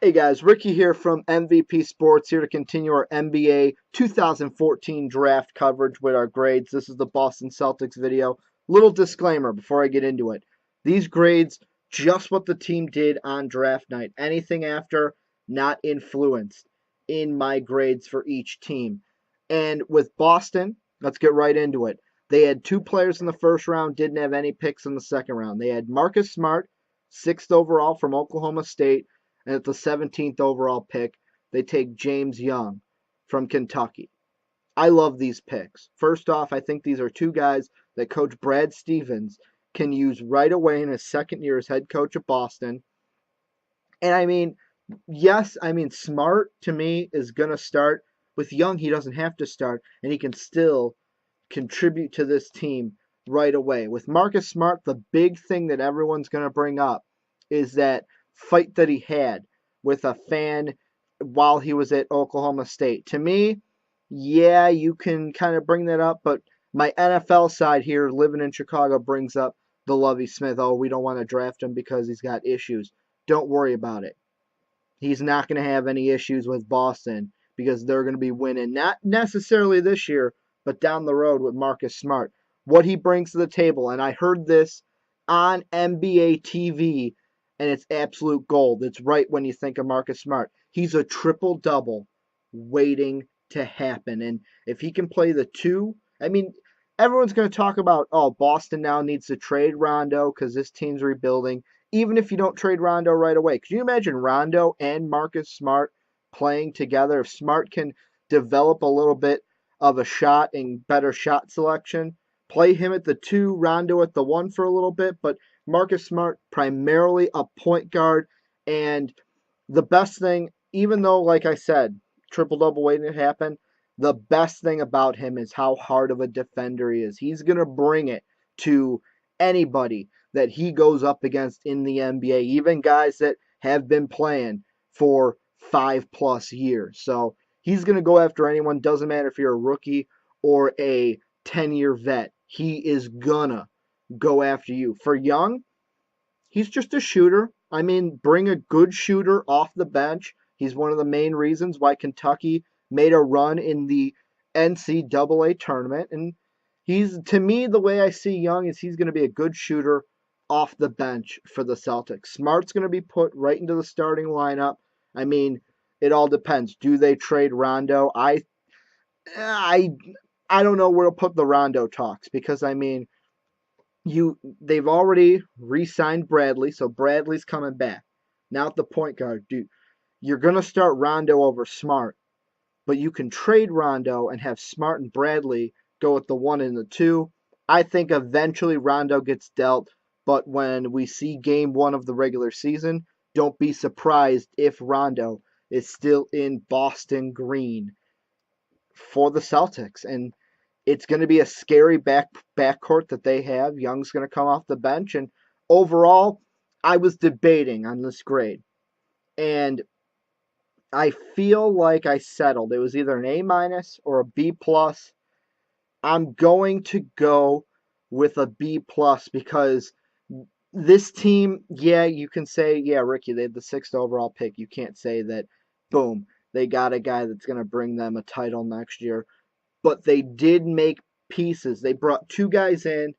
Hey guys, Ricky here from MVP Sports, here to continue our NBA 2014 draft coverage with our grades. This is the Boston Celtics video. Little disclaimer before I get into it. These grades, just what the team did on draft night. Anything after, not influenced in my grades for each team. And with Boston, let's get right into it. They had two players in the first round, didn't have any picks in the second round. They had Marcus Smart, 6th overall from Oklahoma State, and at the 17th overall pick, they take James Young from Kentucky. I love these picks. First off, I think these are two guys that Coach Brad Stevens can use right away in his second year as head coach of Boston. And Smart to me is going to start. With Young, he doesn't have to start, and he can still contribute to this team right away. With Marcus Smart, the big thing that everyone's going to bring up is that fight that he had with a fan while he was at Oklahoma State. To me, yeah, you can kind of bring that up, but my NFL side here, living in Chicago, brings up the Lovie Smith. Oh, we don't want to draft him because he's got issues. Don't worry about it. He's not going to have any issues with Boston because they're going to be winning, not necessarily this year, but down the road with Marcus Smart. What he brings to the table, and I heard this on NBA TV, and it's absolute gold. It's right when you think of Marcus Smart. He's a triple-double waiting to happen. And if he can play the two, everyone's going to talk about, oh, Boston now needs to trade Rondo because this team's rebuilding. Even if you don't trade Rondo right away. Could you imagine Rondo and Marcus Smart playing together? If Smart can develop a little bit of a shot and better shot selection, play him at the 2, Rondo at the 1 for a little bit, but Marcus Smart primarily a point guard. And the best thing, even though, like I said, triple-double waiting to happen, the best thing about him is how hard of a defender he is. He's going to bring it to anybody that he goes up against in the NBA, even guys that have been playing for 5+ years. So he's going to go after anyone. Doesn't matter if you're a rookie or a 10-year vet. He is gonna go after you. For Young, he's just a shooter. Bring a good shooter off the bench. He's one of the main reasons why Kentucky made a run in the NCAA tournament. And to me, the way I see Young is he's going to be a good shooter off the bench for the Celtics. Smart's going to be put right into the starting lineup. It all depends. Do they trade Rondo? I don't know where to put the Rondo talks because they've already re-signed Bradley, so Bradley's coming back. Now at the point guard, dude, you're gonna start Rondo over Smart, but you can trade Rondo and have Smart and Bradley go at the 1 and the 2. I think eventually Rondo gets dealt, but when we see game 1 of the regular season, don't be surprised if Rondo is still in Boston green for the Celtics. And it's going to be a scary backcourt that they have. Young's going to come off the bench. And overall, I was debating on this grade. And I feel like I settled. It was either an A- or a B+. I'm going to go with a B+ because this team, yeah, you can say, yeah, Ricky, they had the 6th overall pick. You can't say that, boom, they got a guy that's going to bring them a title next year. But they did make pieces. They brought 2 guys in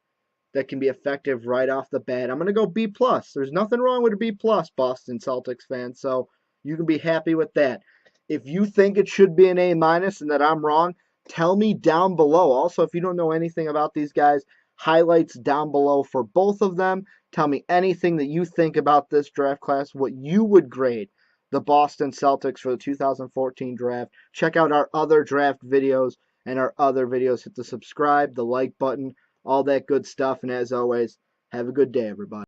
that can be effective right off the bat. I'm going to go B+. There's nothing wrong with a B+, Boston Celtics fans, so you can be happy with that. If you think it should be an A- and that I'm wrong, tell me down below. Also, if you don't know anything about these guys, highlights down below for both of them. Tell me anything that you think about this draft class, what you would grade the Boston Celtics for the 2014 draft. Check out our other draft videos and our other videos. Hit the subscribe, the like button, all that good stuff. And as always, have a good day, everybody.